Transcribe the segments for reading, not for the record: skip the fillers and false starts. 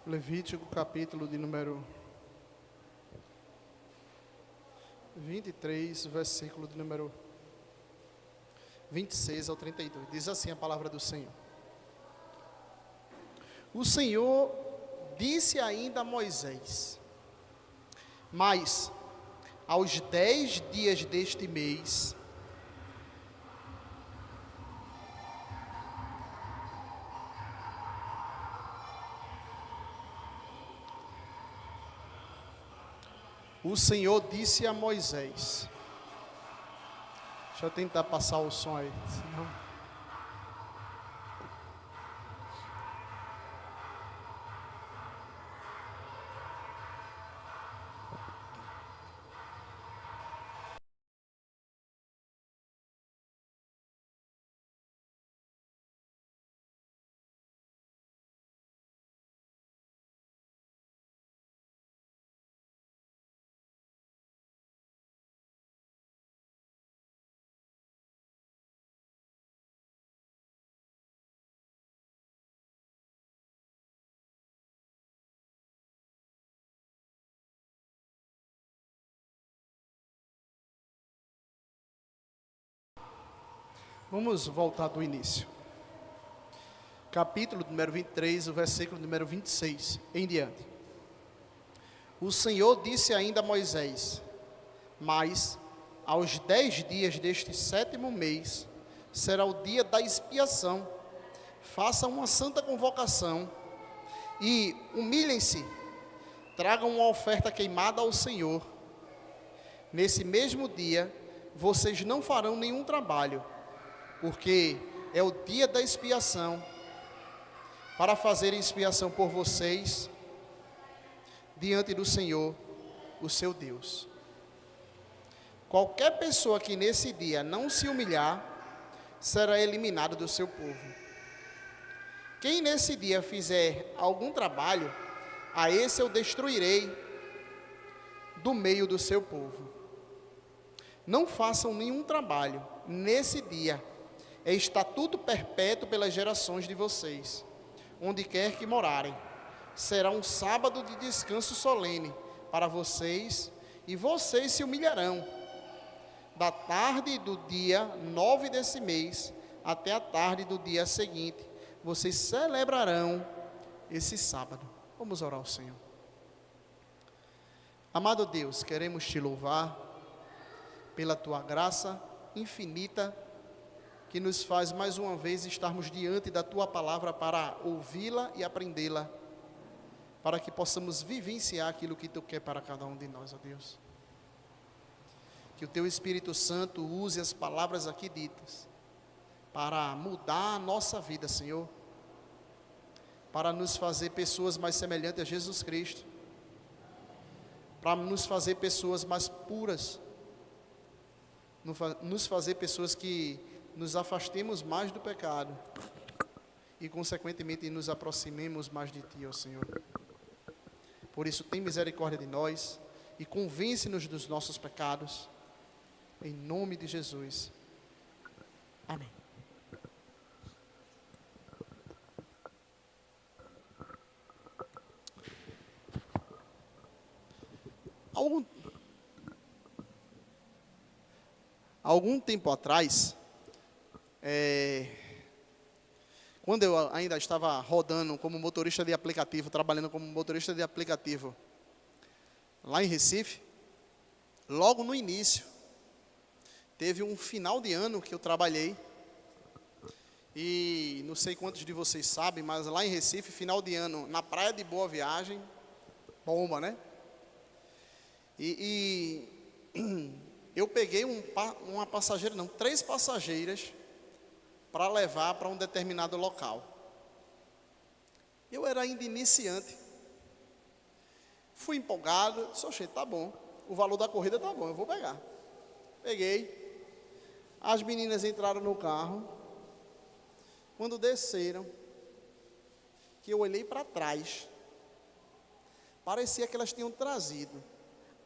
Levítico, capítulo de número 23, versículo de número 26 ao 32. Diz assim a palavra do Senhor. O Senhor disse ainda a Moisés: mas aos 10 dias deste mês, o Senhor disse a Moisés. Deixa eu tentar passar o som aí, senão... Vamos voltar do início. Capítulo número 23, o versículo número 26 em diante. O Senhor disse ainda a Moisés: mas aos 10 dias deste 7º mês será o dia da expiação. Façam uma santa convocação e humilhem-se, tragam uma oferta queimada ao Senhor. Nesse mesmo dia vocês não farão nenhum trabalho, porque é o dia da expiação, para fazer expiação por vocês diante do Senhor, o seu Deus. Qualquer pessoa que nesse dia não se humilhar, será eliminado do seu povo. Quem nesse dia fizer algum trabalho, a esse eu destruirei do meio do seu povo. Não façam nenhum trabalho nesse dia. É estatuto perpétuo pelas gerações de vocês, onde quer que morarem. Será um sábado de descanso solene para vocês, e vocês se humilharão da tarde do dia 9 desse mês até a tarde do dia seguinte. Vocês celebrarão esse sábado. Vamos orar ao Senhor. Amado Deus, queremos te louvar pela tua graça infinita, que nos faz mais uma vez estarmos diante da tua palavra para ouvi-la e aprendê-la, para que possamos vivenciar aquilo que tu quer para cada um de nós, ó Deus. Que o teu Espírito Santo use as palavras aqui ditas para mudar a nossa vida, Senhor, para nos fazer pessoas mais semelhantes a Jesus Cristo, para nos fazer pessoas mais puras, nos fazer pessoas que nos afastemos mais do pecado e, consequentemente, nos aproximemos mais de Ti, ó Senhor. Por isso, tem misericórdia de nós e convence-nos dos nossos pecados, em nome de Jesus. Amém. Algum tempo atrás, quando eu ainda estava rodando como motorista de aplicativo, trabalhando como motorista de aplicativo lá em Recife, logo no início, teve um final de ano que eu trabalhei, e não sei quantos de vocês sabem, mas lá em Recife, final de ano, na praia de Boa Viagem, bomba, né? Eu peguei uma passageira, não, 3 passageiras, para levar para um determinado local. Eu era ainda iniciante. Fui empolgado, disse: oxe, tá bom, o valor da corrida tá bom, eu vou pegar. Peguei. As meninas entraram no carro. Quando desceram, que eu olhei para trás, parecia que elas tinham trazido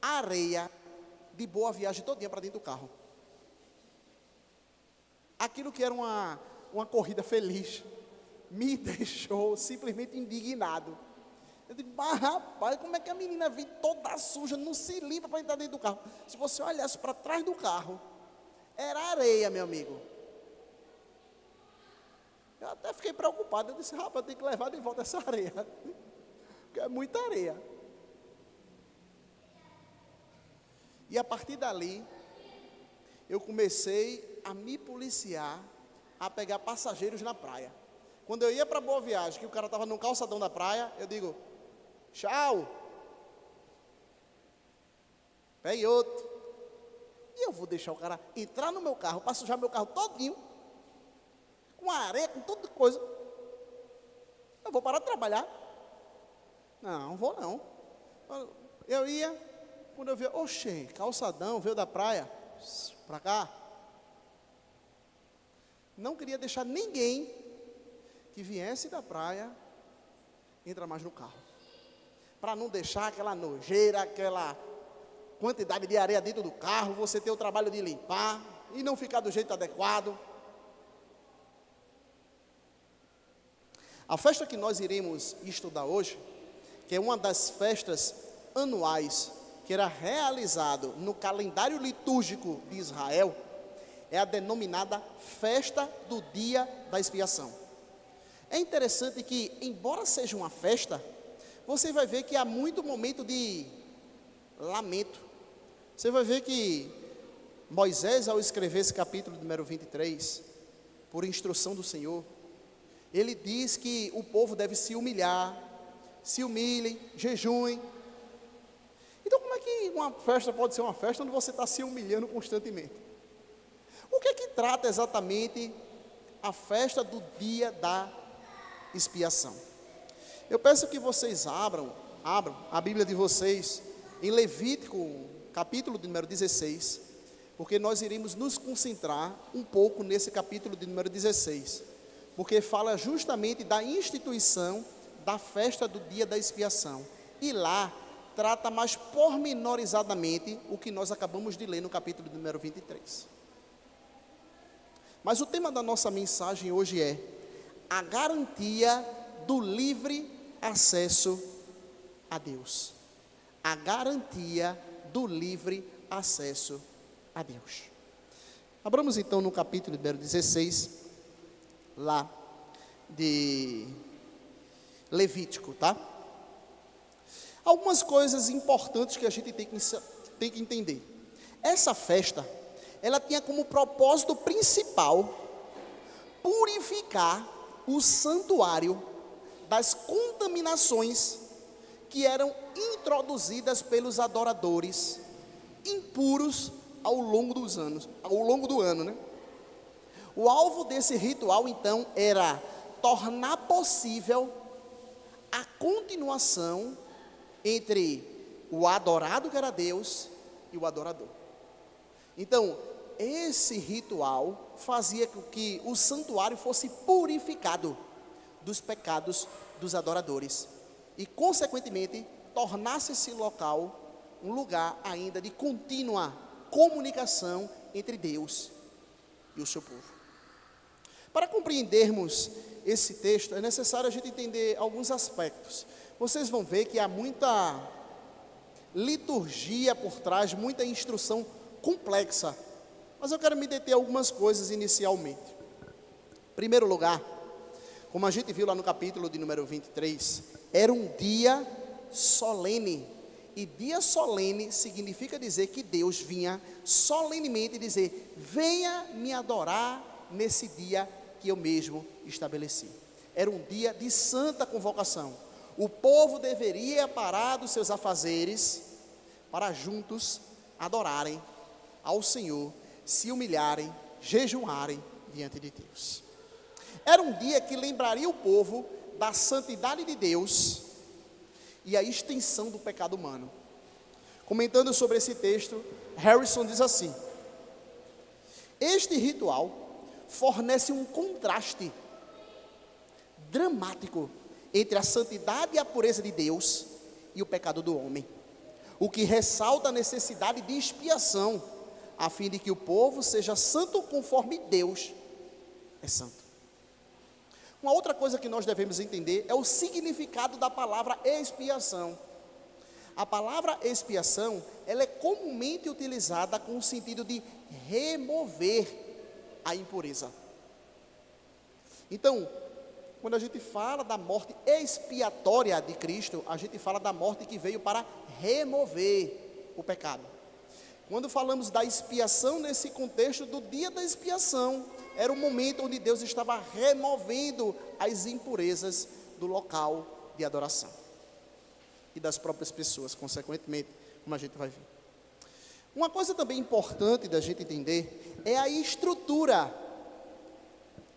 areia de Boa Viagem todinha para dentro do carro. Aquilo que era uma corrida feliz me deixou simplesmente indignado. Eu digo, mas rapaz, como é que a menina vem toda suja, não se limpa para entrar dentro do carro? Se você olhasse para trás do carro, era areia, meu amigo. Eu até fiquei preocupado, eu disse, rapaz, eu tenho que levar de volta essa areia, porque é muita areia. E a partir dali, eu comecei a me policiar, a pegar passageiros na praia. Quando eu ia para Boa Viagem, que o cara estava no calçadão da praia, eu digo, tchau. Pegue outro. E eu vou deixar o cara entrar no meu carro, para sujar meu carro todinho, com areia, com toda coisa. Eu vou parar de trabalhar? Não vou não. Eu ia, quando eu via, oxê, calçadão, veio da praia, para cá. Não queria deixar ninguém que viesse da praia entrar mais no carro. Para não deixar aquela nojeira, aquela quantidade de areia dentro do carro, você ter o trabalho de limpar e não ficar do jeito adequado. A festa que nós iremos estudar hoje, que é uma das festas anuais que era realizado no calendário litúrgico de Israel, é a denominada Festa do Dia da Expiação. É interessante que, embora seja uma festa, você vai ver que há muito momento de lamento. Você vai ver que Moisés, ao escrever esse capítulo número 23, por instrução do Senhor, ele diz que o povo deve se humilhar, se humilhem, jejuem. Então, como é que uma festa pode ser uma festa onde você está se humilhando constantemente? O que é que trata exatamente a festa do dia da expiação? Eu peço que vocês abram a Bíblia de vocês em Levítico, capítulo de número 16, porque nós iremos nos concentrar um pouco nesse capítulo de número 16, porque fala justamente da instituição da festa do dia da expiação, e lá trata mais pormenorizadamente o que nós acabamos de ler no capítulo de número 23. Mas o tema da nossa mensagem hoje é a garantia do livre acesso a Deus. A garantia do livre acesso a Deus. Abramos então no capítulo número 16, lá de Levítico, tá? Algumas coisas importantes que a gente tem que entender. Essa festa, ela tinha como propósito principal purificar o santuário das contaminações que eram introduzidas pelos adoradores impuros ao longo do ano, né? O alvo desse ritual, então, era tornar possível a continuação entre o adorado, que era Deus, e o adorador. Então, esse ritual fazia com que o santuário fosse purificado dos pecados dos adoradores e, consequentemente, tornasse esse local um lugar ainda de contínua comunicação entre Deus e o seu povo. Para compreendermos esse texto, é necessário a gente entender alguns aspectos. Vocês vão ver que há muita liturgia por trás, muita instrução complexa, mas eu quero me deter a algumas coisas inicialmente. Em primeiro lugar, como a gente viu lá no capítulo de número 23, era um dia solene, e dia solene significa dizer que Deus vinha solenemente dizer: venha me adorar nesse dia que eu mesmo estabeleci. Era um dia de santa convocação. O povo deveria parar dos seus afazeres para juntos adorarem ao Senhor, se humilharem, jejuarem diante de Deus. Era um dia que lembraria o povo da santidade de Deus e a extensão do pecado humano. Comentando sobre esse texto, Harrison diz assim: este ritual fornece um contraste dramático entre a santidade e a pureza de Deus e o pecado do homem, o que ressalta a necessidade de expiação, a fim de que o povo seja santo conforme Deus é santo. Uma outra coisa que nós devemos entender é o significado da palavra expiação. A palavra expiação, ela é comumente utilizada com o sentido de remover a impureza. Então, quando a gente fala da morte expiatória de Cristo, a gente fala da morte que veio para remover o pecado. Quando falamos da expiação nesse contexto do dia da expiação, era o momento onde Deus estava removendo as impurezas do local de adoração e das próprias pessoas, consequentemente, como a gente vai ver. Uma coisa também importante da gente entender é a estrutura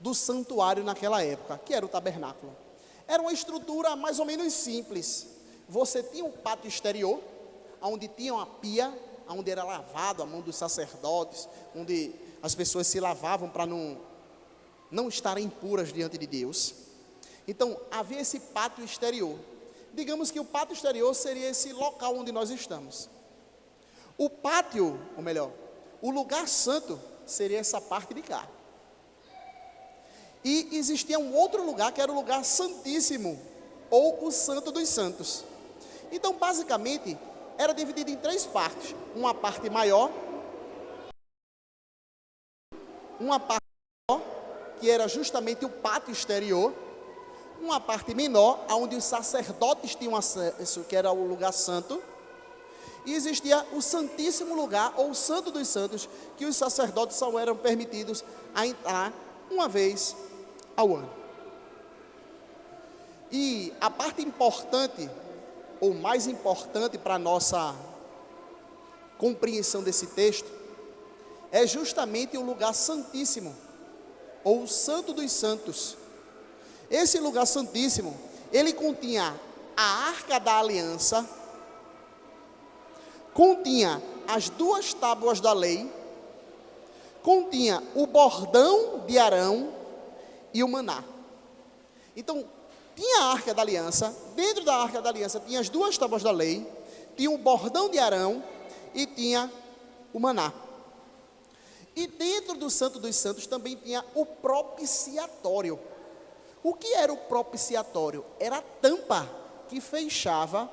do santuário naquela época, que era o tabernáculo. Era uma estrutura mais ou menos simples. Você tinha um pátio exterior, onde tinha uma pia, onde era lavado a mão dos sacerdotes, onde as pessoas se lavavam para não estarem impuras diante de Deus. Então, havia esse pátio exterior. Digamos que o pátio exterior seria esse local onde nós estamos. O pátio, ou melhor, o lugar santo seria essa parte de cá. E existia um outro lugar que era o lugar santíssimo, ou o santo dos santos. Então, basicamente, era dividido em 3 partes. Uma parte maior, uma parte menor, que era justamente o pátio exterior, uma parte menor, onde os sacerdotes tinham acesso, que era o lugar santo, e existia o santíssimo lugar, ou o santo dos santos, que os sacerdotes só eram permitidos a entrar uma vez ao ano. E a parte importante, ou mais importante para a nossa compreensão desse texto, é justamente o lugar santíssimo, ou o santo dos santos. Esse lugar santíssimo, ele continha a arca da aliança, continha as 2 tábuas da lei, continha o bordão de Arão e o maná. Então, tinha a arca da aliança, dentro da arca da aliança tinha as 2 tábuas da lei, tinha o bordão de Arão e tinha o maná. E dentro do Santo dos Santos também tinha o propiciatório. O que era o propiciatório? Era a tampa que fechava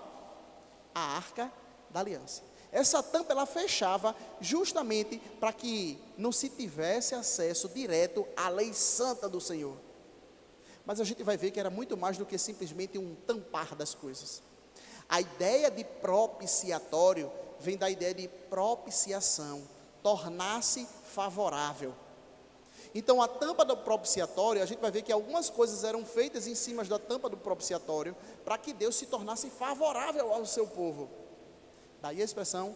a arca da aliança. Essa tampa ela fechava justamente para que não se tivesse acesso direto à lei santa do Senhor. Mas a gente vai ver que era muito mais do que simplesmente um tampar das coisas. A ideia de propiciatório vem da ideia de propiciação, tornar-se favorável. Então, a tampa do propiciatório, a gente vai ver que algumas coisas eram feitas em cima da tampa do propiciatório para que Deus se tornasse favorável ao seu povo. Daí a expressão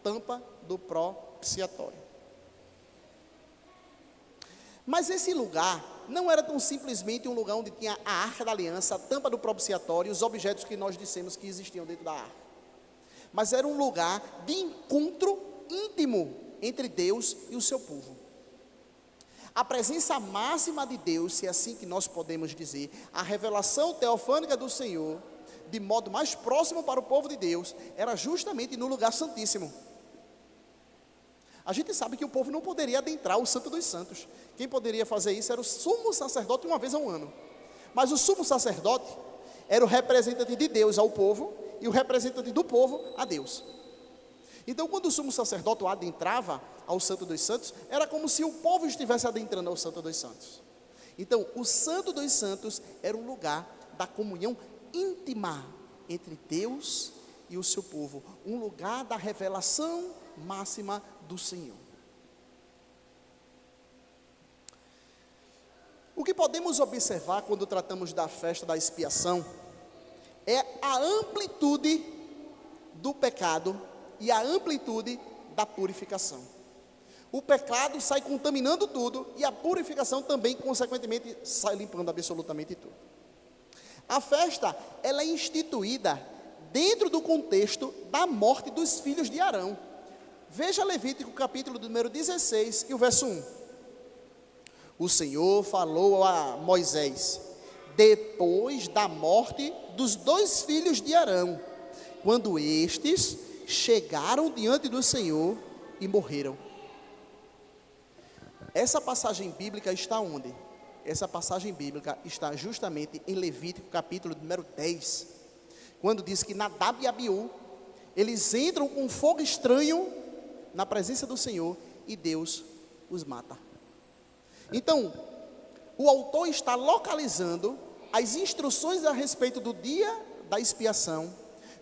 tampa do propiciatório. Mas esse lugar não era tão simplesmente um lugar onde tinha a arca da aliança, a tampa do propiciatório e os objetos que nós dissemos que existiam dentro da arca. Mas era um lugar de encontro íntimo entre Deus e o seu povo. A presença máxima de Deus, se é assim que nós podemos dizer, a revelação teofânica do Senhor, de modo mais próximo para o povo de Deus, era justamente no lugar santíssimo. A gente sabe que o povo não poderia adentrar o Santo dos Santos. Quem poderia fazer isso era o sumo sacerdote uma vez ao ano. Mas o sumo sacerdote era o representante de Deus ao povo e o representante do povo a Deus. Então, quando o sumo sacerdote adentrava ao Santo dos Santos, era como se o povo estivesse adentrando ao Santo dos Santos. Então, o Santo dos Santos era um lugar da comunhão íntima entre Deus e o seu povo, um lugar da revelação máxima do Senhor. O que podemos observar quando tratamos da festa da expiação é a amplitude do pecado e a amplitude da purificação. O pecado sai contaminando tudo e a purificação também, consequentemente, sai limpando absolutamente tudo. A festa, ela é instituída dentro do contexto da morte dos filhos de Arão. Veja Levítico capítulo número 16 e o verso 1. O Senhor falou a Moisés, depois da morte dos 2 filhos de Arão, quando estes chegaram diante do Senhor e morreram. Essa passagem bíblica está onde? Essa passagem bíblica está justamente em Levítico capítulo número 10, quando diz que Nadab e Abiú, eles entram com um fogo estranho na presença do Senhor e Deus os mata. Então, o autor está localizando as instruções a respeito do dia da expiação,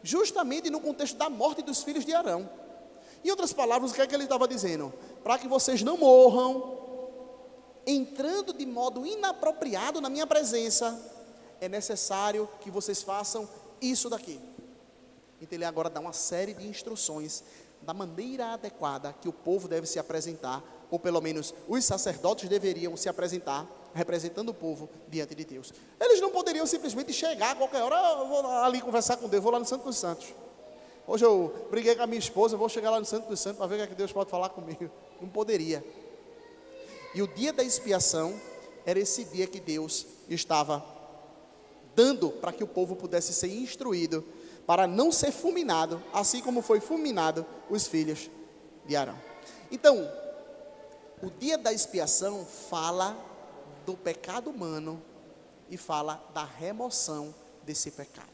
justamente no contexto da morte dos filhos de Arão. Em outras palavras, o que é que ele estava dizendo? Para que vocês não morram entrando de modo inapropriado na minha presença, é necessário que vocês façam isso daqui. Então ele agora dá uma série de instruções da maneira adequada que o povo deve se apresentar, ou pelo menos os sacerdotes deveriam se apresentar, representando o povo diante de Deus. Eles não poderiam simplesmente chegar a qualquer hora, eu vou ali conversar com Deus, vou lá no Santo dos Santos. Hoje eu briguei com a minha esposa, eu vou chegar lá no Santo dos Santos para ver o que é que Deus pode falar comigo. Não poderia. E o dia da expiação era esse dia que Deus estava dando para que o povo pudesse ser instruído para não ser fulminado, assim como foi fulminado os filhos de Arão. Então, o dia da expiação fala do pecado humano e fala da remoção desse pecado.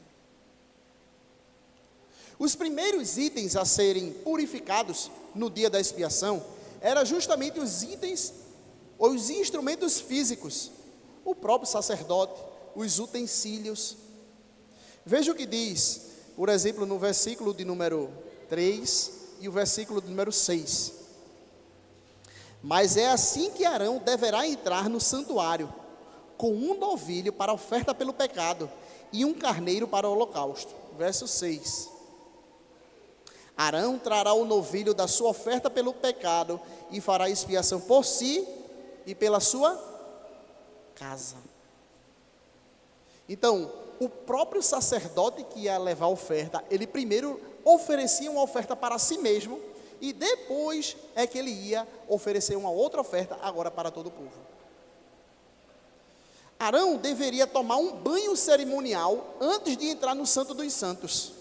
Os primeiros itens a serem purificados no dia da expiação eram justamente os itens ou os instrumentos físicos, o próprio sacerdote, os utensílios. Veja o que diz, por exemplo, no versículo de número 3 e o versículo de número 6. Mas é assim que Arão deverá entrar no santuário, com um novilho para oferta pelo pecado e um carneiro para o holocausto. Verso 6. Arão trará o novilho da sua oferta pelo pecado e fará expiação por si e pela sua casa. Então, o próprio sacerdote que ia levar a oferta, ele primeiro oferecia uma oferta para si mesmo e depois é que ele ia oferecer uma outra oferta agora para todo o povo. Arão deveria tomar um banho cerimonial antes de entrar no Santo dos Santos.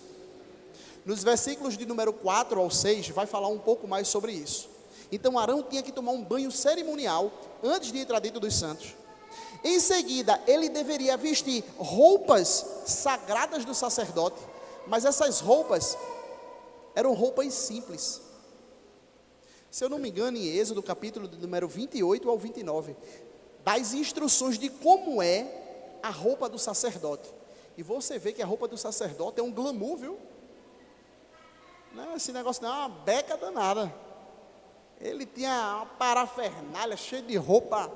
Nos versículos de número 4 ao 6 vai falar um pouco mais sobre isso. Então Arão tinha que tomar um banho cerimonial antes de entrar dentro dos santos. Em seguida, ele deveria vestir roupas sagradas do sacerdote, mas essas roupas eram roupas simples. Se eu não me engano, em Êxodo, capítulo de número 28 ao 29, dá as instruções de como é a roupa do sacerdote. E você vê que a roupa do sacerdote é um glamour, viu? Não, esse negócio não é uma beca danada. Ele tinha uma parafernália cheia de roupa,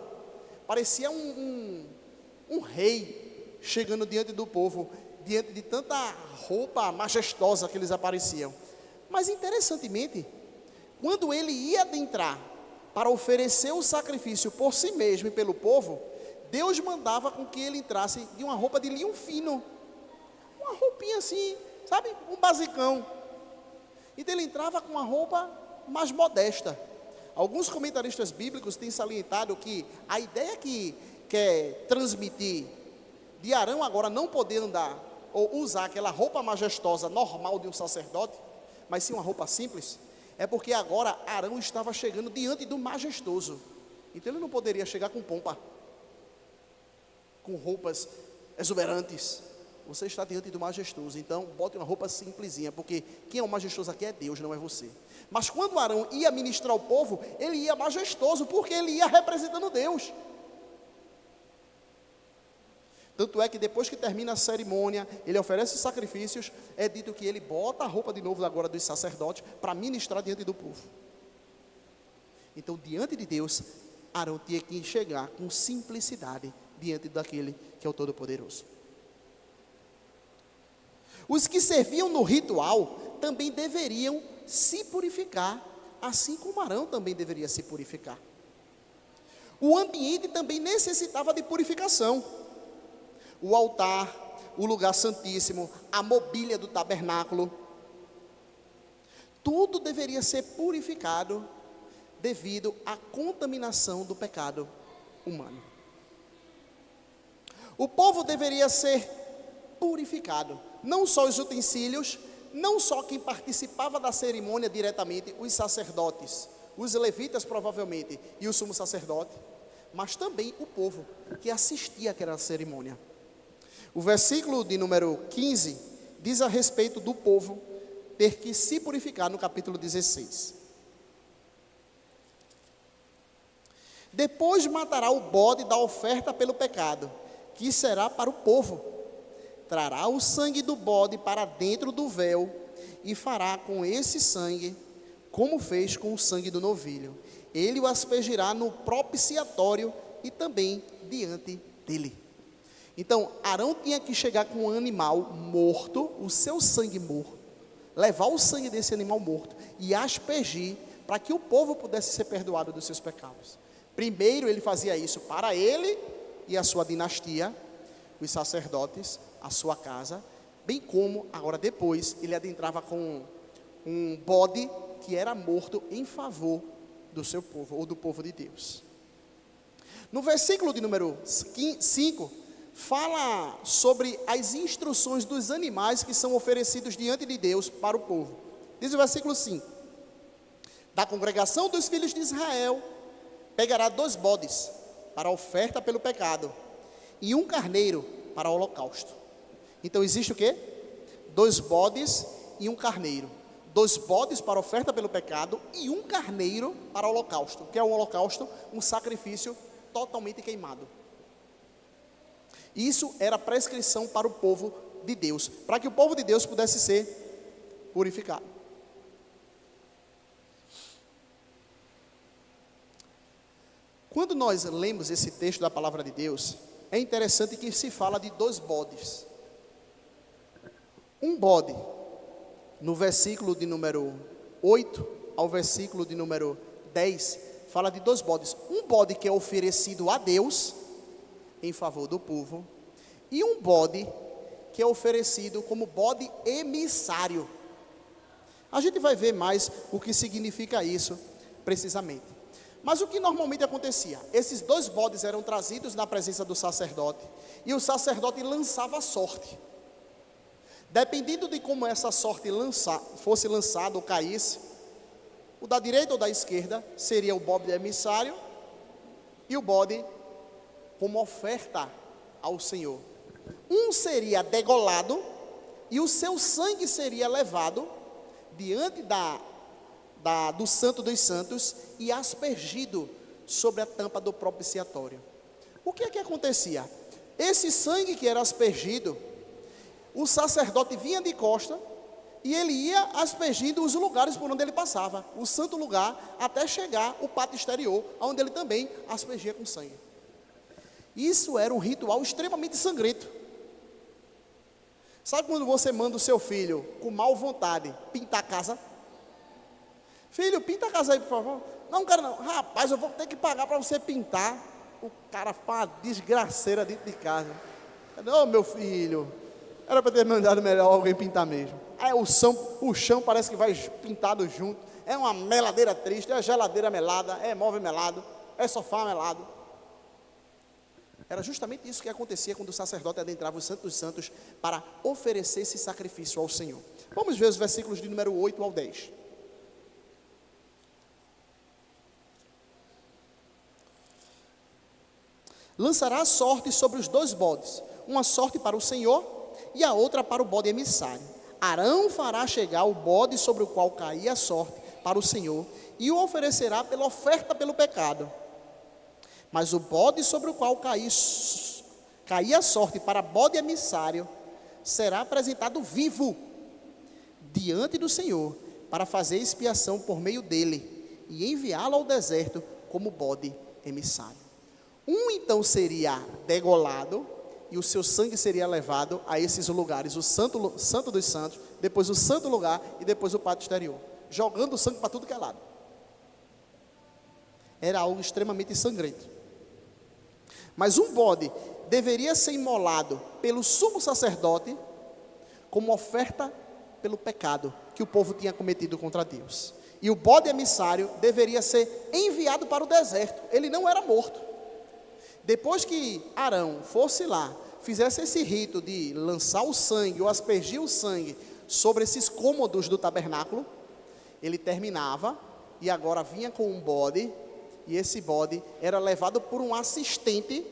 parecia um rei chegando diante do povo, diante de tanta roupa majestosa que eles apareciam. Mas interessantemente, quando ele ia adentrar para oferecer o sacrifício por si mesmo e pelo povo, Deus mandava com que ele entrasse de uma roupa de linho fino, uma roupinha assim, sabe, um basicão. Então ele entrava com uma roupa mais modesta. Alguns comentaristas bíblicos têm salientado que a ideia que quer transmitir de Arão agora não poder andar ou usar aquela roupa majestosa normal de um sacerdote, mas sim uma roupa simples, é porque agora Arão estava chegando diante do majestoso. Então ele não poderia chegar com pompa, com roupas exuberantes. Você está diante do majestoso, então bote uma roupa simplesinha, porque quem é o majestoso aqui é Deus, não é você. Mas quando Arão ia ministrar ao povo, ele ia majestoso, porque ele ia representando Deus. Tanto é que depois que termina a cerimônia, ele oferece sacrifícios, é dito que ele bota a roupa de novo agora dos sacerdotes, para ministrar diante do povo. Então, diante de Deus, Arão tinha que chegar com simplicidade, diante daquele que é o Todo-Poderoso. Os que serviam no ritual também deveriam se purificar, assim como Arão também deveria se purificar. O ambiente também necessitava de purificação. O altar, o lugar santíssimo, a mobília do tabernáculo, tudo deveria ser purificado devido à contaminação do pecado humano. O povo deveria ser purificado, não só os utensílios, não só quem participava da cerimônia diretamente, os sacerdotes, os levitas provavelmente, e o sumo sacerdote, mas também o povo que assistia àquela cerimônia. O versículo de número 15 diz a respeito do povo ter que se purificar no capítulo 16. Depois matará o bode da oferta pelo pecado, que será para o povo. Trará o sangue do bode para dentro do véu e fará com esse sangue como fez com o sangue do novilho. Ele o aspergirá no propiciatório e também diante dele. Então, Arão tinha que chegar com um animal morto, o seu sangue morto, levar o sangue desse animal morto e aspergir para que o povo pudesse ser perdoado dos seus pecados. Primeiro ele fazia isso para ele e a sua dinastia, os sacerdotes, a sua casa, bem como, agora depois, ele adentrava com um bode que era morto em favor do seu povo, ou do povo de Deus. No versículo de número 5, fala sobre as instruções dos animais que são oferecidos diante de Deus para o povo. Diz o versículo 5: da congregação dos filhos de Israel, pegará 2 bodes para a oferta pelo pecado e 1 carneiro para o holocausto. Então existe o quê? 2 bodes e 1 carneiro. 2 bodes para a oferta pelo pecado e 1 carneiro para o holocausto. O que é um holocausto? Um sacrifício totalmente queimado. Isso era prescrição para o povo de Deus, para que o povo de Deus pudesse ser purificado. Quando nós lemos esse texto da palavra de Deus, é interessante que se fala de 2 bodes. Um bode, no versículo de número 8 ao versículo de número 10, fala de 2 bodes. Um bode que é oferecido a Deus, em favor do povo, e um bode que é oferecido como bode emissário. A gente vai ver mais o que significa isso, precisamente. Mas o que normalmente acontecia? Esses 2 bodes eram trazidos na presença do sacerdote, e o sacerdote lançava a sorte. Dependendo de como essa sorte fosse lançada ou caísse, o da direita ou da esquerda seria o bode emissário, e o bode como oferta ao Senhor. Um seria degolado, e o seu sangue seria levado diante do Santo dos Santos e aspergido sobre a tampa do propiciatório. O que é que acontecia? Esse sangue que era aspergido, o sacerdote vinha de costa e ele ia aspergindo os lugares por onde ele passava, o santo lugar, até chegar o pátio exterior, onde ele também aspergia com sangue. Isso era um ritual extremamente sangrento. Sabe quando você manda o seu filho, com mal vontade, pintar a casa? Filho, pinta a casa aí, por favor. Não, cara, não. Rapaz, eu vou ter que pagar para você pintar. O cara faz uma desgraceira dentro de casa. Não, meu filho, era para ter mandado melhor alguém pintar mesmo. Aí o chão parece que vai pintado junto. É uma meladeira triste, é geladeira melada, é móvel melado, é sofá melado. Era justamente isso que acontecia quando o sacerdote adentrava o Santo dos Santos para oferecer esse sacrifício ao Senhor. Vamos ver os versículos de número 8 ao 10. Lançará a sorte sobre os 2 bodes, uma sorte para o Senhor e a outra para o bode emissário. Arão fará chegar o bode sobre o qual caía a sorte para o Senhor e o oferecerá pela oferta pelo pecado. Mas o bode sobre o qual caía a sorte para bode emissário será apresentado vivo diante do Senhor para fazer expiação por meio dele e enviá-lo ao deserto como bode emissário. Um então seria degolado e o seu sangue seria levado a esses lugares, o santo dos santos, depois o santo lugar e depois o pátio exterior, jogando o sangue para tudo que é lado. Era algo extremamente sangrento. Mas um bode deveria ser imolado pelo sumo sacerdote como oferta pelo pecado que o povo tinha cometido contra Deus. E o bode emissário deveria ser enviado para o deserto. Ele não era morto. Depois que Arão fosse lá, fizesse esse rito de lançar o sangue ou aspergir o sangue sobre esses cômodos do tabernáculo, ele terminava e agora vinha com um bode e esse bode era levado por um assistente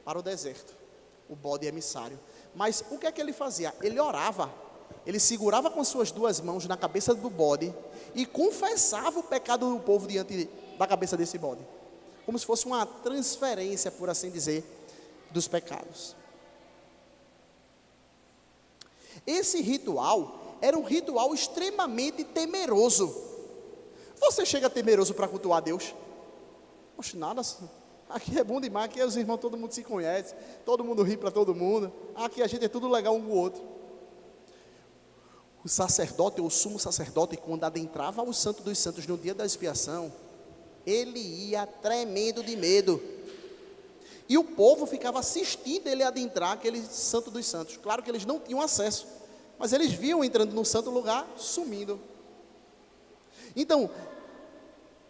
para o deserto, o bode emissário. Mas o que é que ele fazia? Ele orava, ele segurava com as suas duas mãos na cabeça do bode e confessava o pecado do povo diante da cabeça desse bode, como se fosse uma transferência, por assim dizer, dos pecados. Esse ritual era um ritual extremamente temeroso. Você chega temeroso para cultuar Deus? Poxa, nada, aqui é bom demais, aqui os irmãos, todo mundo se conhece, todo mundo ri para todo mundo, aqui a gente é tudo legal um com o outro. O sacerdote, ou o sumo sacerdote, quando adentrava o Santo dos Santos no dia da expiação, ele ia tremendo de medo, e o povo ficava assistindo ele adentrar aquele Santo dos Santos. Claro que eles não tinham acesso, mas eles viam entrando no santo lugar, sumindo. Então,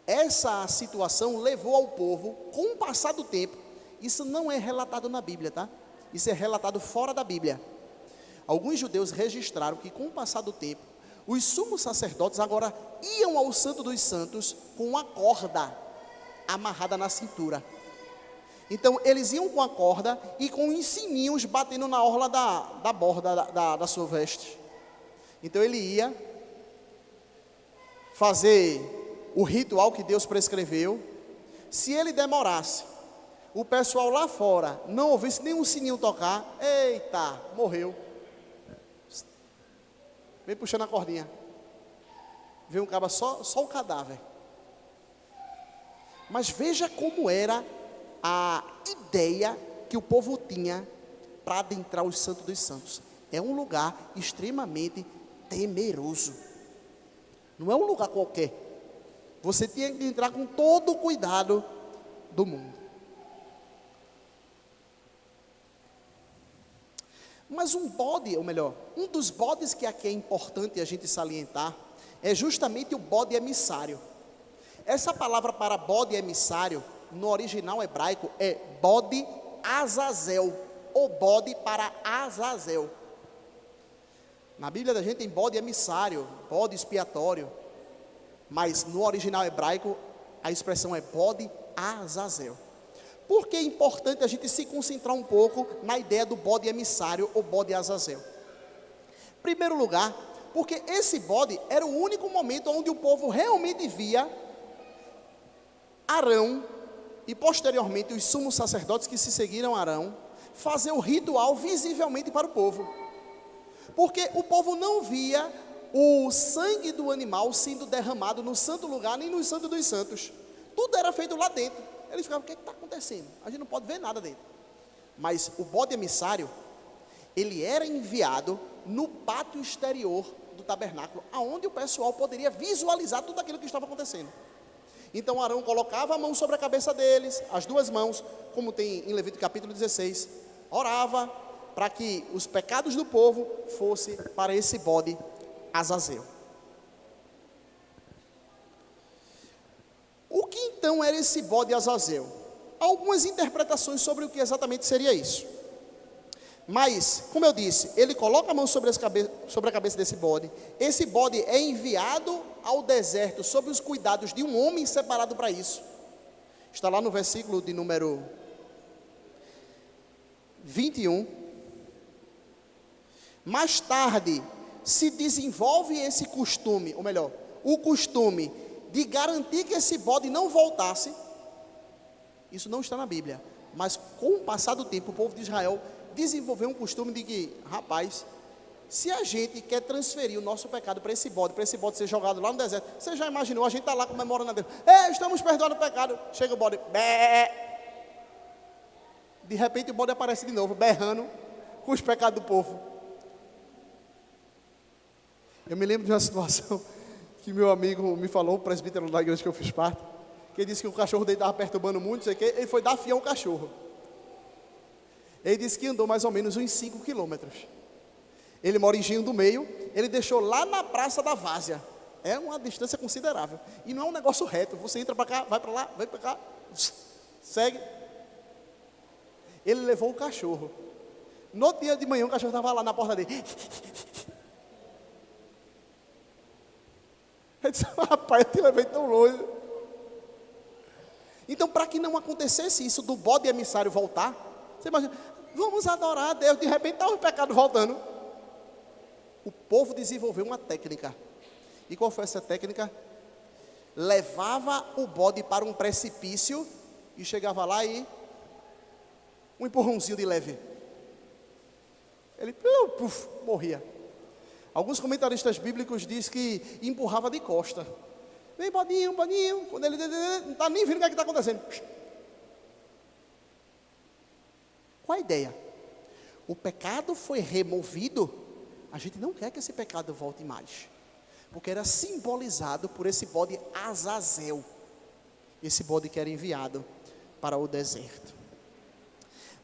essa situação levou ao povo, com o passar do tempo, isso não é relatado na Bíblia, tá? Isso é relatado fora da Bíblia. Alguns judeus registraram que, com o passar do tempo, os sumos sacerdotes agora iam ao Santo dos Santos com uma corda amarrada na cintura. Então, eles iam com a corda e com os sininhos batendo na orla da borda da sua veste. Então, ele ia fazer o ritual que Deus prescreveu. Se ele demorasse, o pessoal lá fora não ouvisse nenhum sininho tocar, eita, morreu. Vem puxando a cordinha. Vem um cara só o cadáver. Mas veja como era a ideia que o povo tinha para adentrar o Santo dos Santos. É um lugar extremamente temeroso. Não é um lugar qualquer. Você tinha que entrar com todo o cuidado do mundo. Mas um bode, ou melhor, um dos bodes que aqui é importante a gente salientar, é justamente o bode emissário. Essa palavra para bode emissário, no original hebraico, é bode Azazel, ou bode para Azazel. Na Bíblia da gente tem bode emissário, bode expiatório, mas no original hebraico a expressão é bode Azazel. Por que é importante a gente se concentrar um pouco na ideia do bode emissário ou bode Azazel? Em primeiro lugar, porque esse bode era o único momento onde o povo realmente via Arão e posteriormente os sumos sacerdotes que se seguiram a Arão fazer o ritual visivelmente para o povo. Porque o povo não via o sangue do animal sendo derramado no santo lugar, nem no Santo dos Santos. Tudo era feito lá dentro. Eles ficavam, o que está acontecendo? A gente não pode ver nada dentro. Mas o bode emissário, ele era enviado no pátio exterior do tabernáculo, aonde o pessoal poderia visualizar tudo aquilo que estava acontecendo. Então Arão colocava a mão sobre a cabeça deles, as duas mãos, como tem em Levítico capítulo 16, orava para que os pecados do povo fossem para esse bode Azazel. O que então era esse bode Azazel? Algumas interpretações sobre o que exatamente seria isso. Mas, como eu disse, ele coloca a mão sobre a cabeça desse bode. Esse bode é enviado ao deserto sob os cuidados de um homem separado para isso. Está lá no versículo de número 21. Mais tarde se desenvolve esse costume, ou melhor, o costume de garantir que esse bode não voltasse. Isso não está na Bíblia, mas com o passar do tempo, o povo de Israel desenvolveu um costume de que, rapaz, se a gente quer transferir o nosso pecado para esse bode ser jogado lá no deserto, você já imaginou, a gente está lá comemorando a Deus, estamos perdoando o pecado, chega o bode, bé. De repente o bode aparece de novo, berrando com os pecados do povo. Eu me lembro de uma situação que meu amigo me falou, o presbítero da igreja que eu fiz parte, que ele disse que o cachorro dele estava perturbando muito, não sei o quê, ele foi dar fiel ao cachorro. Ele disse que andou mais ou menos uns 5 quilômetros. Ele mora em Engenho do Meio, ele deixou lá na Praça da Várzea. É uma distância considerável. E não é um negócio reto, você entra para cá, vai para lá, vai para cá, segue. Ele levou o cachorro. No dia de manhã o cachorro estava lá na porta dele. Ele disse, rapaz, eu te levei tão longe. Então, para que não acontecesse isso do bode emissário voltar, você imagina, vamos adorar a Deus, de repente está o pecado voltando. O povo desenvolveu uma técnica. E qual foi essa técnica? Levava o bode para um precipício e chegava lá e um empurrãozinho de leve. Ele morria. Alguns comentaristas bíblicos dizem que empurrava de costa. Vem bodinho, bodinho. Quando ele não está nem vendo o que está acontecendo. Qual a ideia? O pecado foi removido. A gente não quer que esse pecado volte mais. Porque era simbolizado por esse bode Azazel. Esse bode que era enviado para o deserto.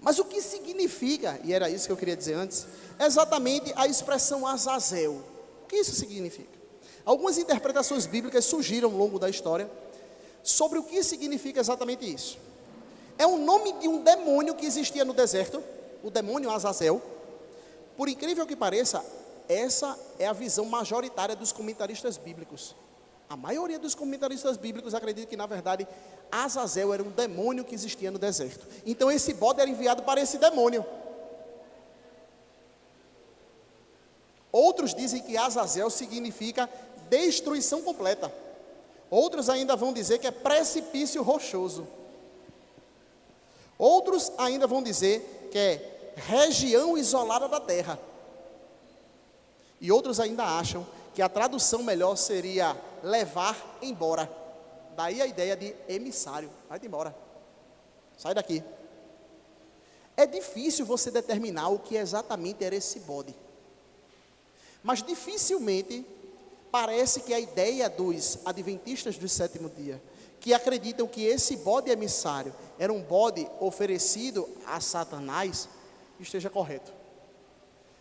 Mas o que significa, e era isso que eu queria dizer antes, é exatamente a expressão Azazel. O que isso significa? Algumas interpretações bíblicas surgiram ao longo da história sobre o que significa exatamente isso. É o nome de um demônio que existia no deserto, o demônio Azazel. Por incrível que pareça, essa é a visão majoritária dos comentaristas bíblicos. A maioria dos comentaristas bíblicos acredita que, na verdade, Azazel era um demônio que existia no deserto. Então, esse bode era enviado para esse demônio. Outros dizem que Azazel significa destruição completa. Outros ainda vão dizer que é precipício rochoso. Outros ainda vão dizer que é região isolada da terra. E outros ainda acham que a tradução melhor seria levar embora. Daí a ideia de emissário. Vai-te embora. Sai daqui. É difícil você determinar o que exatamente era esse bode. Mas dificilmente parece que a ideia dos adventistas do sétimo dia, que acreditam que esse bode emissário era um bode oferecido a Satanás, esteja correto.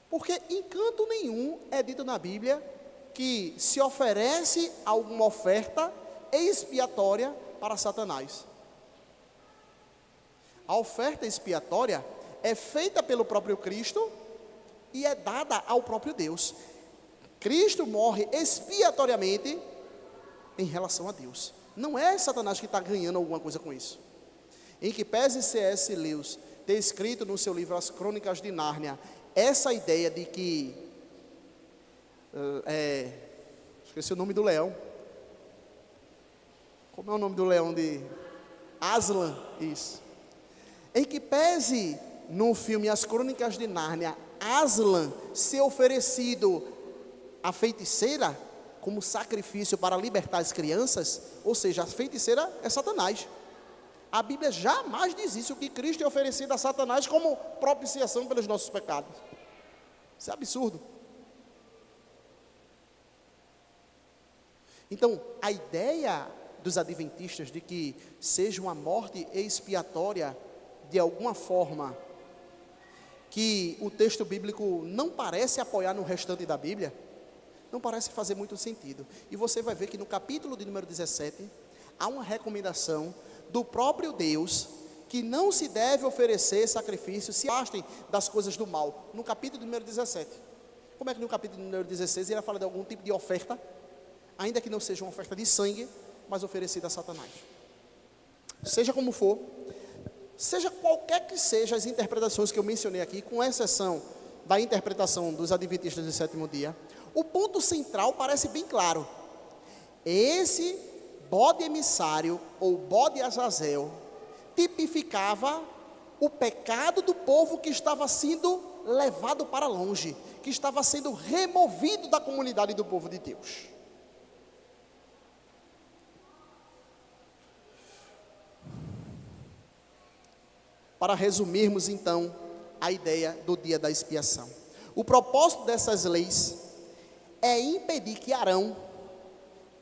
Porque em canto nenhum é dito na Bíblia que se oferece alguma oferta expiatória para Satanás. A oferta expiatória é feita pelo próprio Cristo e é dada ao próprio Deus. Cristo morre expiatoriamente em relação a Deus. Não é Satanás que está ganhando alguma coisa com isso. Em que pese C.S. Lewis ter escrito no seu livro As Crônicas de Nárnia, essa ideia de que esqueci o nome do leão. Como é o nome do leão de Aslan? Isso. Em que pese no filme As Crônicas de Nárnia, Aslan ser oferecido à feiticeira como sacrifício para libertar as crianças, ou seja, a feiticeira é Satanás. A Bíblia jamais diz isso, que Cristo é oferecido a Satanás como propiciação pelos nossos pecados. Isso é absurdo. Então, a ideia dos adventistas de que seja uma morte expiatória, de alguma forma, que o texto bíblico não parece apoiar no restante da Bíblia, não parece fazer muito sentido. E você vai ver que no capítulo de número 17, há uma recomendação do próprio Deus, que não se deve oferecer sacrifício, se afastem das coisas do mal. No capítulo de número 17. Como é que no capítulo de número 16 ele fala de algum tipo de oferta, ainda que não seja uma oferta de sangue, mas oferecida a Satanás? Seja como for, seja qualquer que sejam as interpretações que eu mencionei aqui, com exceção da interpretação dos adventistas do sétimo dia, o ponto central parece bem claro. Esse bode emissário, ou bode Azazel, tipificava o pecado do povo que estava sendo levado para longe, que estava sendo removido da comunidade do povo de Deus. Para resumirmos então a ideia do dia da expiação, o propósito dessas leis é impedir que Arão,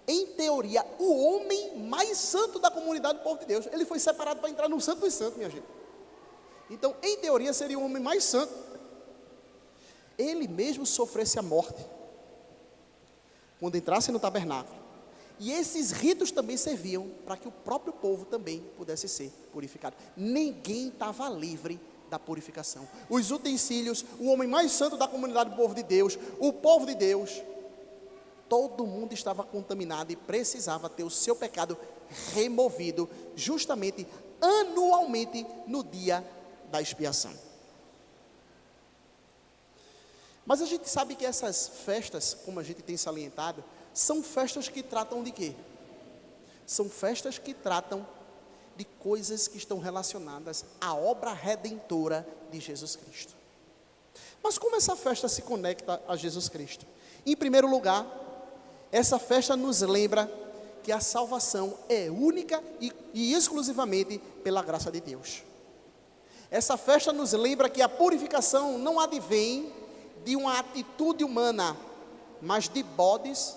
em teoria, o homem mais santo da comunidade do povo de Deus, ele foi separado para entrar no Santo dos Santos, minha gente. Então, em teoria, seria o homem mais santo. Ele mesmo sofresse a morte quando entrasse no tabernáculo. E esses ritos também serviam para que o próprio povo também pudesse ser purificado. Ninguém estava livre da purificação. Os utensílios, o homem mais santo da comunidade do povo de Deus, o povo de Deus, Todo mundo estava contaminado e precisava ter o seu pecado removido, justamente anualmente no dia da expiação. Mas a gente sabe que essas festas, como a gente tem salientado, são festas que tratam de quê? São festas que tratam de coisas que estão relacionadas à obra redentora de Jesus Cristo. Mas como essa festa se conecta a Jesus Cristo? Em primeiro lugar, essa festa nos lembra que a salvação é única e exclusivamente pela graça de Deus. Essa festa nos lembra que a purificação não advém de uma atitude humana, mas de bodes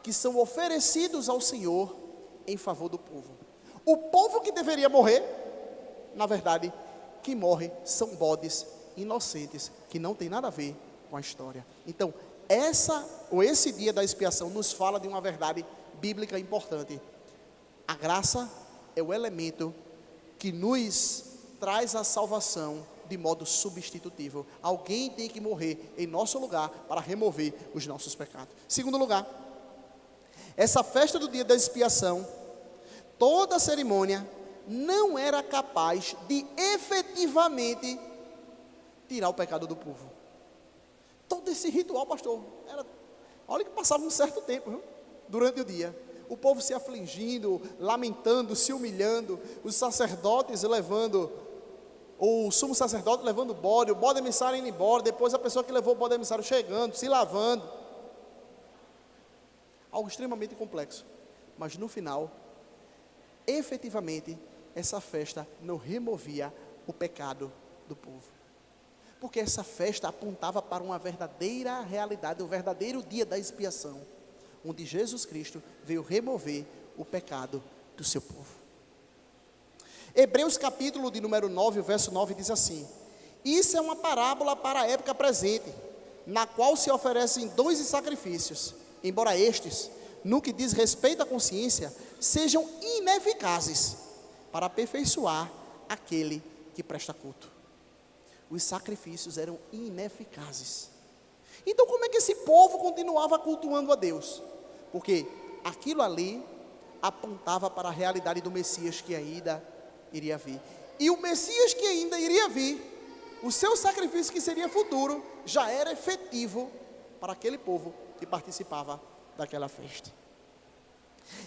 que são oferecidos ao Senhor em favor do povo. O povo que deveria morrer, na verdade, que morre são bodes inocentes, que não tem nada a ver com a história. Então, esse dia da expiação nos fala de uma verdade bíblica importante. A graça é o elemento que nos traz a salvação de modo substitutivo. Alguém tem que morrer em nosso lugar para remover os nossos pecados. Segundo lugar, essa festa do dia da expiação, toda a cerimônia não era capaz de efetivamente tirar o pecado do povo. Todo esse ritual, pastor, olha que passava um certo tempo, viu? Durante o dia, o povo se afligindo, lamentando, se humilhando, os sacerdotes levando, o sumo sacerdote levando o bode emissário indo embora, depois a pessoa que levou o bode emissário chegando, se lavando. Algo extremamente complexo, mas no final, efetivamente, essa festa não removia o pecado do povo. Porque essa festa apontava para uma verdadeira realidade, o verdadeiro dia da expiação, onde Jesus Cristo veio remover o pecado do seu povo. Hebreus capítulo de número 9, verso 9 diz assim: isso é uma parábola para a época presente, na qual se oferecem dons e sacrifícios, embora estes, no que diz respeito à consciência, sejam ineficazes para aperfeiçoar aquele que presta culto. Os sacrifícios eram ineficazes. Então como é que esse povo continuava cultuando a Deus? Porque aquilo ali apontava para a realidade do Messias que ainda iria vir. E o Messias que ainda iria vir, o seu sacrifício que seria futuro, já era efetivo para aquele povo que participava daquela festa.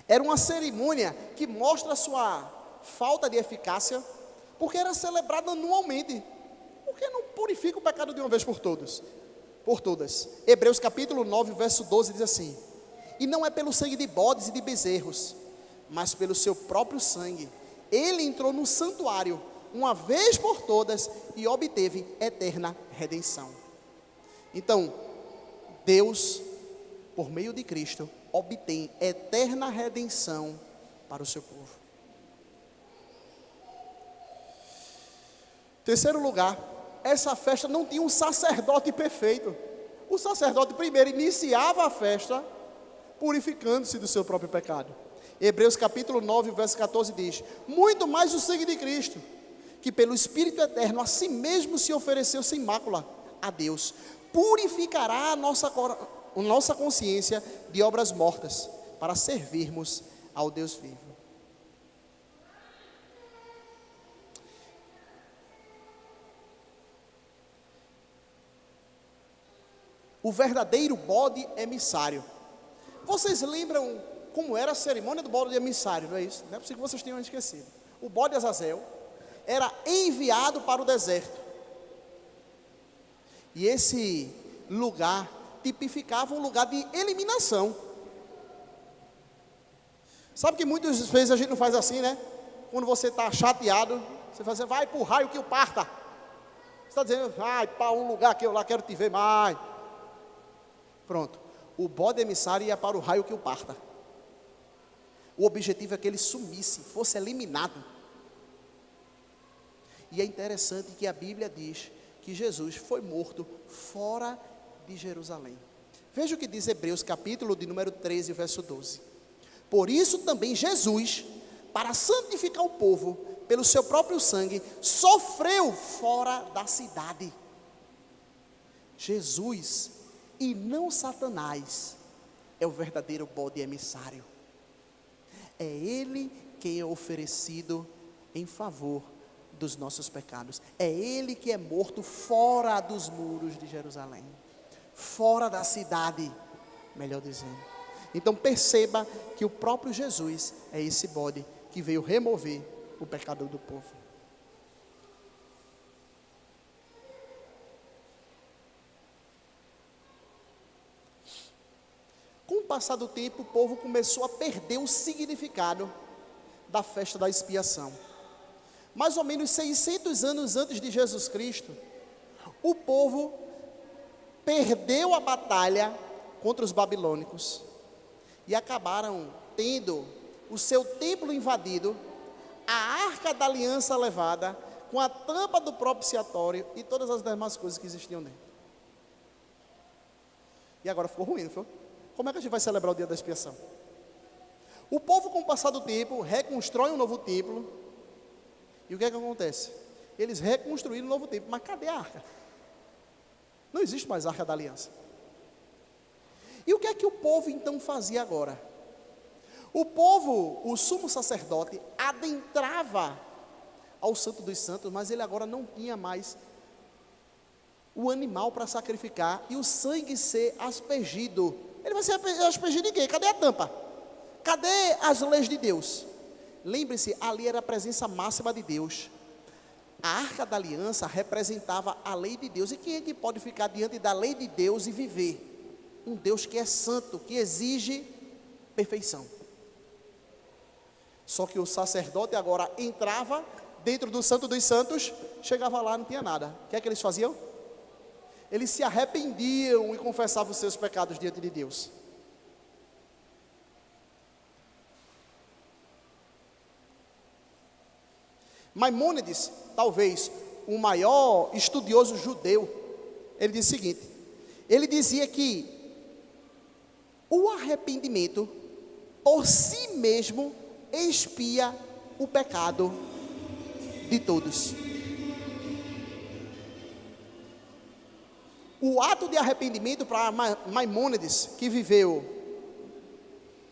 Era uma cerimônia que mostra a sua falta de eficácia, porque era celebrada anualmente. Por que não purifica o pecado de uma vez por todas? Hebreus capítulo 9, verso 12 diz assim: e não é pelo sangue de bodes e de bezerros, mas pelo seu próprio sangue, ele entrou no santuário, uma vez por todas, e obteve eterna redenção. Então, Deus, por meio de Cristo, obtém eterna redenção para o seu povo. Terceiro lugar, essa festa não tinha um sacerdote perfeito. O sacerdote primeiro iniciava a festa purificando-se do seu próprio pecado. Hebreus capítulo 9, verso 14 diz: muito mais o sangue de Cristo, que pelo Espírito eterno a si mesmo se ofereceu sem mácula a Deus, purificará a nossa consciência de obras mortas, para servirmos ao Deus vivo. O verdadeiro bode emissário. Vocês lembram como era a cerimônia do bode emissário, não é isso? Não é possível que vocês tenham esquecido. O bode Azazel era enviado para o deserto. E esse lugar tipificava um lugar de eliminação. Sabe que muitas vezes a gente não faz assim, né? Quando você está chateado, você faz assim: vai para o raio que o parta. Você está dizendo: vai para um lugar que eu lá quero te ver mais. Pronto, o bode emissário ia para o raio que o parta. O objetivo é que ele sumisse, fosse eliminado. E é interessante que a Bíblia diz que Jesus foi morto fora de Jerusalém. Veja o que diz Hebreus capítulo de número 13, verso 12. Por isso também Jesus, para santificar o povo pelo seu próprio sangue, sofreu fora da cidade. Jesus, e não Satanás, é o verdadeiro bode emissário. É Ele quem é oferecido em favor dos nossos pecados. É Ele que é morto fora dos muros de Jerusalém, fora da cidade, melhor dizendo. Então perceba que o próprio Jesus é esse bode que veio remover o pecado do povo. Com o passar do tempo, o povo começou a perder o significado da festa da expiação. Mais ou menos 600 anos antes de Jesus Cristo, o povo perdeu a batalha contra os babilônicos e acabaram tendo o seu templo invadido, a arca da aliança levada, com a tampa do propiciatório e todas as demais coisas que existiam dentro. E agora ficou ruim, não foi? Como é que a gente vai celebrar o dia da expiação? O povo, com o passar do tempo, reconstrói um novo templo. E o que é que acontece? Eles reconstruíram um novo templo, mas cadê a arca? Não existe mais a arca da aliança. E o que é que o povo então fazia agora? O povo, o sumo sacerdote, adentrava ao Santo dos Santos, mas ele agora não tinha mais o animal para sacrificar e o sangue ser aspergido. Ele vai ser aspergido em quê? Cadê a tampa? Cadê as leis de Deus? Lembre-se, ali era a presença máxima de Deus. A arca da aliança representava a lei de Deus. E quem é que pode ficar diante da lei de Deus e viver? Um Deus que é santo, que exige perfeição. Só que o sacerdote agora entrava dentro do Santo dos Santos, chegava lá, não tinha nada. O que é que eles faziam? Eles se arrependiam e confessavam os seus pecados diante de Deus. Maimônides, talvez o maior estudioso judeu, ele diz o seguinte: ele dizia que o arrependimento por si mesmo expia o pecado de todos. O ato de arrependimento para Maimônides, que viveu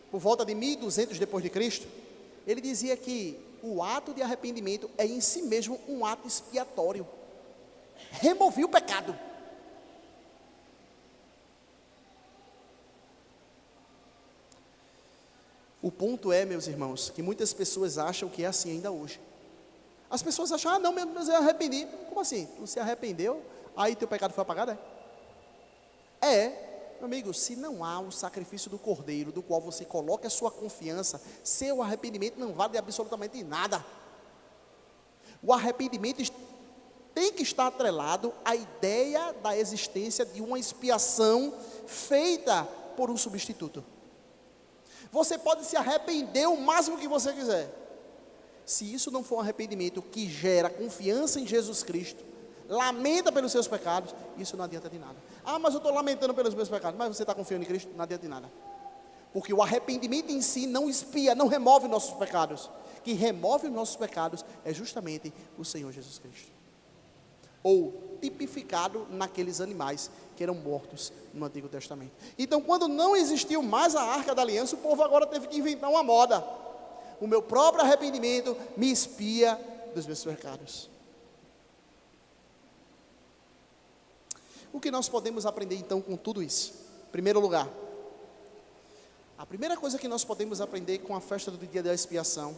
por volta de 1200 depois de Cristo, ele dizia que o ato de arrependimento é em si mesmo um ato expiatório. Removia o pecado. O ponto é, meus irmãos, que muitas pessoas acham que é assim ainda hoje. As pessoas acham, não, mas eu arrependi. Como assim? Tu se arrependeu, aí teu pecado foi apagado, meu amigo, se não há o sacrifício do Cordeiro, do qual você coloca a sua confiança, seu arrependimento não vale absolutamente nada. O arrependimento tem que estar atrelado à ideia da existência de uma expiação feita por um substituto. Você pode se arrepender o máximo que você quiser. Se isso não for um arrependimento que gera confiança em Jesus Cristo, lamenta pelos seus pecados, isso não adianta de nada. Mas eu estou lamentando pelos meus pecados. Mas você está confiando em Cristo? Não adianta de nada. Porque o arrependimento em si não expia, não remove nossos pecados. Quem remove os nossos pecados é justamente o Senhor Jesus Cristo. Ou tipificado naqueles animais que eram mortos no Antigo Testamento. Então, quando não existiu mais a Arca da Aliança, o povo agora teve que inventar uma moda. O meu próprio arrependimento me expia dos meus pecados. O que nós podemos aprender então com tudo isso? Em primeiro lugar, a primeira coisa que nós podemos aprender com a festa do dia da expiação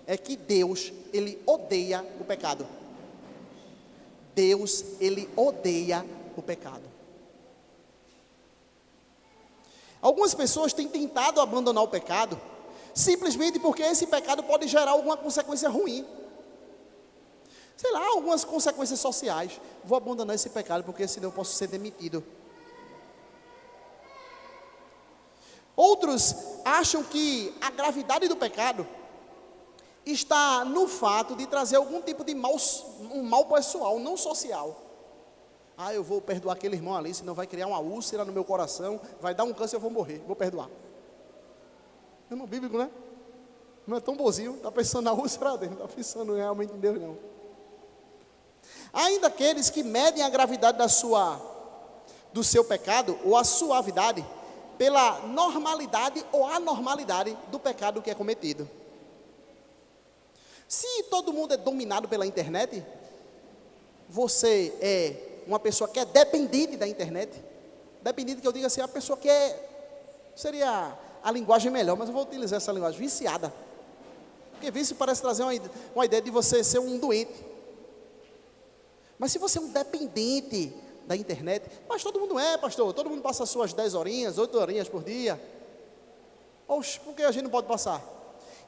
é que Deus, Ele odeia o pecado. Deus, Ele odeia o pecado. Algumas pessoas têm tentado abandonar o pecado simplesmente porque esse pecado pode gerar alguma consequência ruim. Sei lá, algumas consequências sociais. Vou abandonar esse pecado porque senão eu posso ser demitido. Outros acham que a gravidade do pecado está no fato de trazer algum tipo de um mal pessoal, não social. Eu vou perdoar aquele irmão ali, senão vai criar uma úlcera no meu coração, vai dar um câncer, eu vou morrer, vou perdoar. É no bíblico, né? Não é tão bonzinho, está pensando na úlcera dele, não está pensando realmente em Deus, não. Ainda aqueles que medem a gravidade do seu pecado, ou a suavidade, pela normalidade ou anormalidade do pecado que é cometido. Se todo mundo é dominado pela internet, você é uma pessoa que é dependente da internet. Dependente, que eu digo assim, a pessoa que seria a linguagem melhor, mas eu vou utilizar essa linguagem, viciada. Porque vício parece trazer uma ideia de você ser um doente. Mas se você é um dependente da internet, mas todo mundo é, pastor, todo mundo passa as suas 10 horinhas, 8 horinhas por dia. Oxe, por que a gente não pode passar?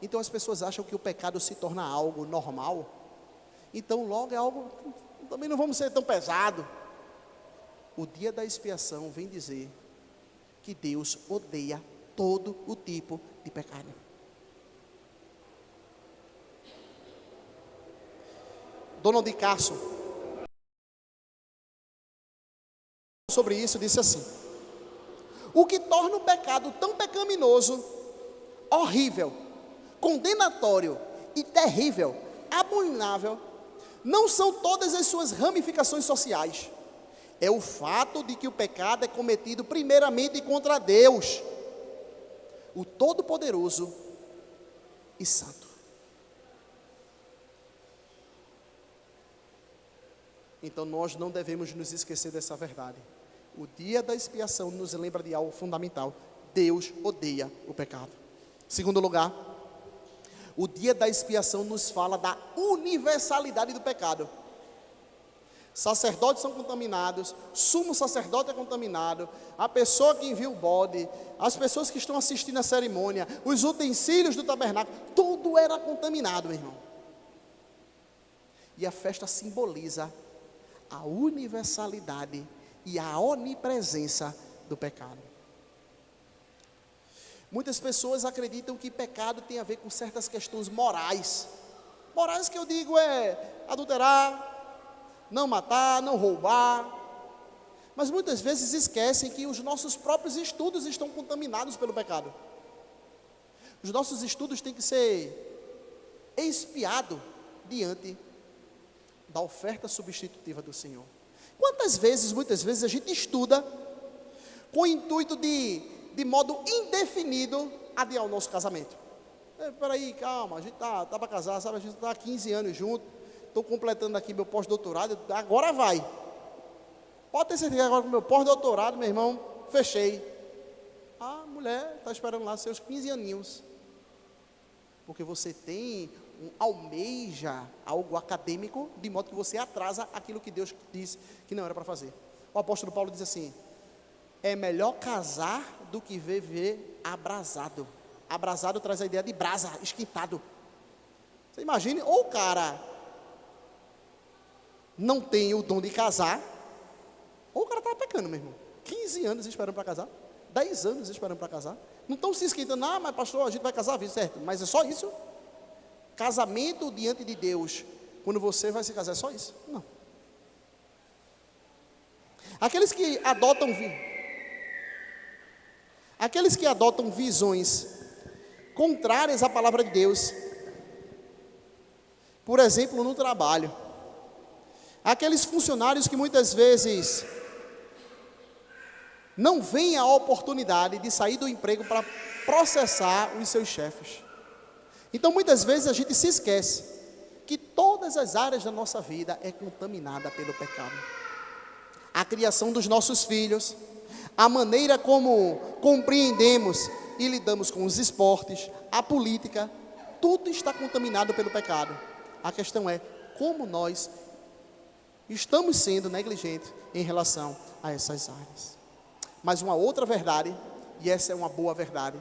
Então as pessoas acham que o pecado se torna algo normal. Então logo é algo, também não vamos ser tão pesado. O dia da expiação vem dizer que Deus odeia todo o tipo de pecado. Donald Carson, sobre isso, disse assim: o que torna o pecado tão pecaminoso, horrível, condenatório e terrível, abominável, não são todas as suas ramificações sociais. É o fato de que o pecado é cometido primeiramente contra Deus, o Todo-Poderoso e Santo. Então nós não devemos nos esquecer dessa verdade. O dia da expiação nos lembra de algo fundamental: Deus odeia o pecado. Segundo lugar, o dia da expiação nos fala da universalidade do pecado. Sacerdotes são contaminados, sumo sacerdote é contaminado, a pessoa que envia o bode, as pessoas que estão assistindo a cerimônia, os utensílios do tabernáculo, tudo era contaminado, meu irmão. E a festa simboliza a universalidade e a onipresença do pecado. Muitas pessoas acreditam que pecado tem a ver com certas questões morais. Morais que eu digo é adulterar, não matar, não roubar. Mas muitas vezes esquecem que os nossos próprios estudos estão contaminados pelo pecado. Os nossos estudos têm que ser expiados diante da oferta substitutiva do Senhor. Muitas vezes a gente estuda com o intuito de modo indefinido, adiar o nosso casamento. Peraí, calma, a gente tá para casar, sabe? A gente está há 15 anos junto, estou completando aqui meu pós-doutorado, agora vai. Pode ter certeza que agora com meu pós-doutorado, meu irmão, fechei. A mulher está esperando lá seus 15 aninhos. Porque você almeja algo acadêmico, de modo que você atrasa aquilo que Deus disse que não era para fazer. O apóstolo Paulo diz assim: é melhor casar do que viver abrasado. Abrasado traz a ideia de brasa, esquentado. Você imagine, ou o cara não tem o dom de casar, ou o cara está pecando, meu irmão. 15 anos esperando para casar, 10 anos esperando para casar. Não estão se esquentando, mas pastor, a gente vai casar, certo? Mas é só isso? Casamento diante de Deus, quando você vai se casar, é só isso? Não. Aqueles que adotam visões contrárias à palavra de Deus, por exemplo, no trabalho, aqueles funcionários que muitas vezes não veem a oportunidade de sair do emprego para processar os seus chefes. Então muitas vezes a gente se esquece que todas as áreas da nossa vida é contaminada pelo pecado. A criação dos nossos filhos, a maneira como compreendemos e lidamos com os esportes, a política, tudo está contaminado pelo pecado. A questão é como nós estamos sendo negligentes em relação a essas áreas. Mas uma outra verdade, e essa é uma boa verdade,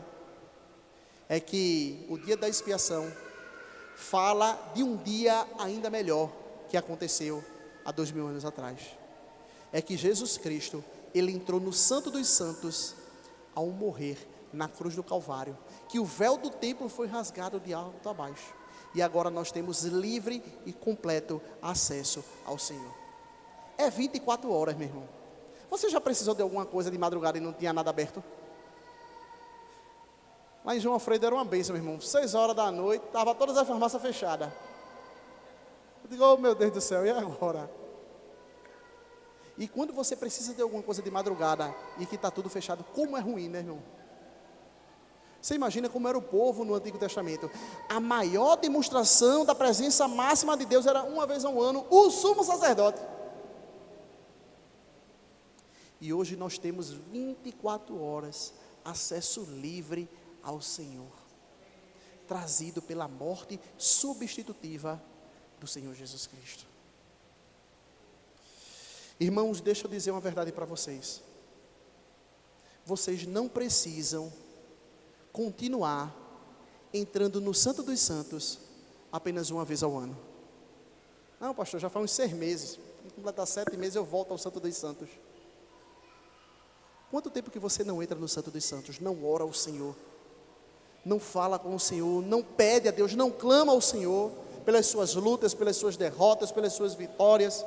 é que o dia da expiação fala de um dia ainda melhor que aconteceu há 2000 anos atrás. É que Jesus Cristo, Ele entrou no Santo dos Santos ao morrer na cruz do Calvário, que o véu do templo foi rasgado de alto a baixo, e agora nós temos livre e completo acesso ao Senhor. É 24 horas, meu irmão. Você já precisou de alguma coisa de madrugada e não tinha nada aberto? Lá em João Alfredo era uma bênção, meu irmão. 6 horas da noite, estava todas as farmácias fechadas. Eu digo, oh meu Deus do céu, e agora? E quando você precisa de alguma coisa de madrugada e que está tudo fechado, como é ruim, né, irmão? Você imagina como era o povo no Antigo Testamento. A maior demonstração da presença máxima de Deus era uma vez ao ano, o sumo sacerdote. E hoje nós temos 24 horas, acesso livre ao Senhor, trazido pela morte substitutiva do Senhor Jesus Cristo. Irmãos, deixa eu dizer uma verdade para vocês. Vocês não precisam continuar entrando no Santo dos Santos apenas uma vez ao ano. Não, pastor, já faz uns 6 meses. Quando completar 7 meses eu volto ao Santo dos Santos. Quanto tempo que você não entra no Santo dos Santos? Não ora ao Senhor, não fala com o Senhor, não pede a Deus, não clama ao Senhor pelas suas lutas, pelas suas derrotas, pelas suas vitórias.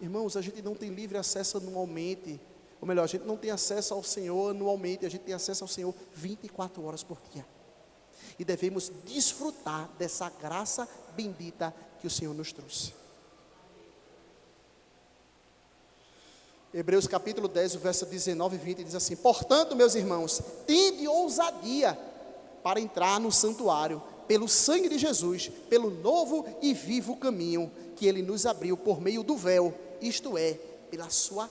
Irmãos, a gente não tem livre acesso anualmente, ou melhor, a gente não tem acesso ao Senhor anualmente, a gente tem acesso ao Senhor 24 horas por dia. E devemos desfrutar dessa graça bendita que o Senhor nos trouxe. Hebreus capítulo 10, o verso 19 e 20 diz assim: portanto, meus irmãos, tende ousadia para entrar no santuário, pelo sangue de Jesus, pelo novo e vivo caminho que Ele nos abriu por meio do véu, isto é, pela sua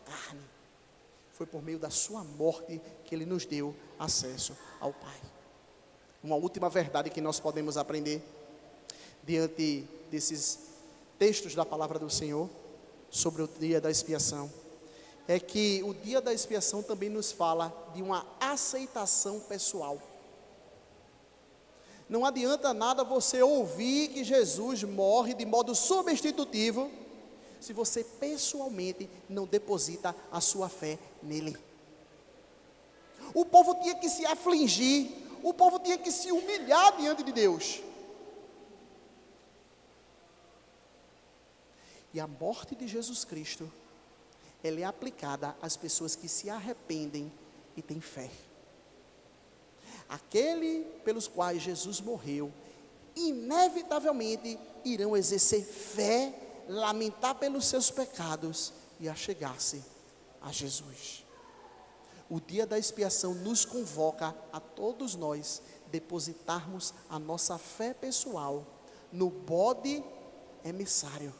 carne. Foi por meio da sua morte que Ele nos deu acesso ao Pai. Uma última verdade que nós podemos aprender diante desses textos da palavra do Senhor sobre o dia da expiação é que o dia da expiação também nos fala de uma aceitação pessoal. Não adianta nada você ouvir que Jesus morre de modo substitutivo se você pessoalmente não deposita a sua fé nele. O povo tinha que se afligir, o povo tinha que se humilhar diante de Deus. E a morte de Jesus Cristo, ela é aplicada às pessoas que se arrependem e têm fé. Aquele pelos quais Jesus morreu, inevitavelmente irão exercer fé, lamentar pelos seus pecados e achegar-se a Jesus. O dia da expiação nos convoca a todos nós depositarmos a nossa fé pessoal no bode emissário,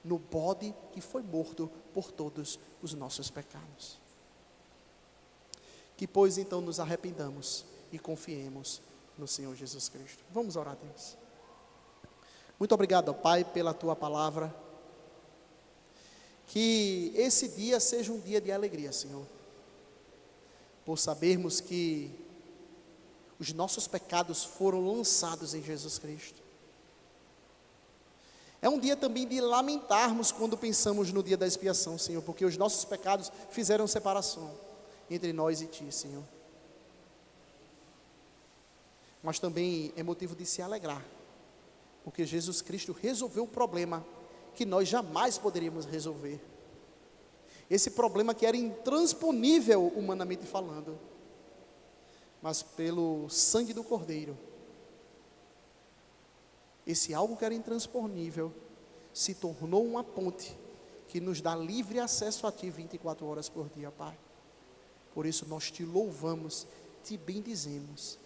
no bode que foi morto por todos os nossos pecados. Que pois então nos arrependamos e confiemos no Senhor Jesus Cristo. Vamos orar a Deus. Muito obrigado, Pai, pela Tua palavra. Que esse dia seja um dia de alegria, Senhor, por sabermos que os nossos pecados foram lançados em Jesus Cristo. É um dia também de lamentarmos quando pensamos no dia da expiação, Senhor, porque os nossos pecados fizeram separação entre nós e Ti, Senhor. Mas também é motivo de se alegrar, porque Jesus Cristo resolveu o problema que nós jamais poderíamos resolver. Esse problema que era intransponível humanamente falando, mas pelo sangue do Cordeiro, esse algo que era intransponível se tornou uma ponte que nos dá livre acesso a Ti 24 horas por dia, Pai. Por isso nós Te louvamos, Te bendizemos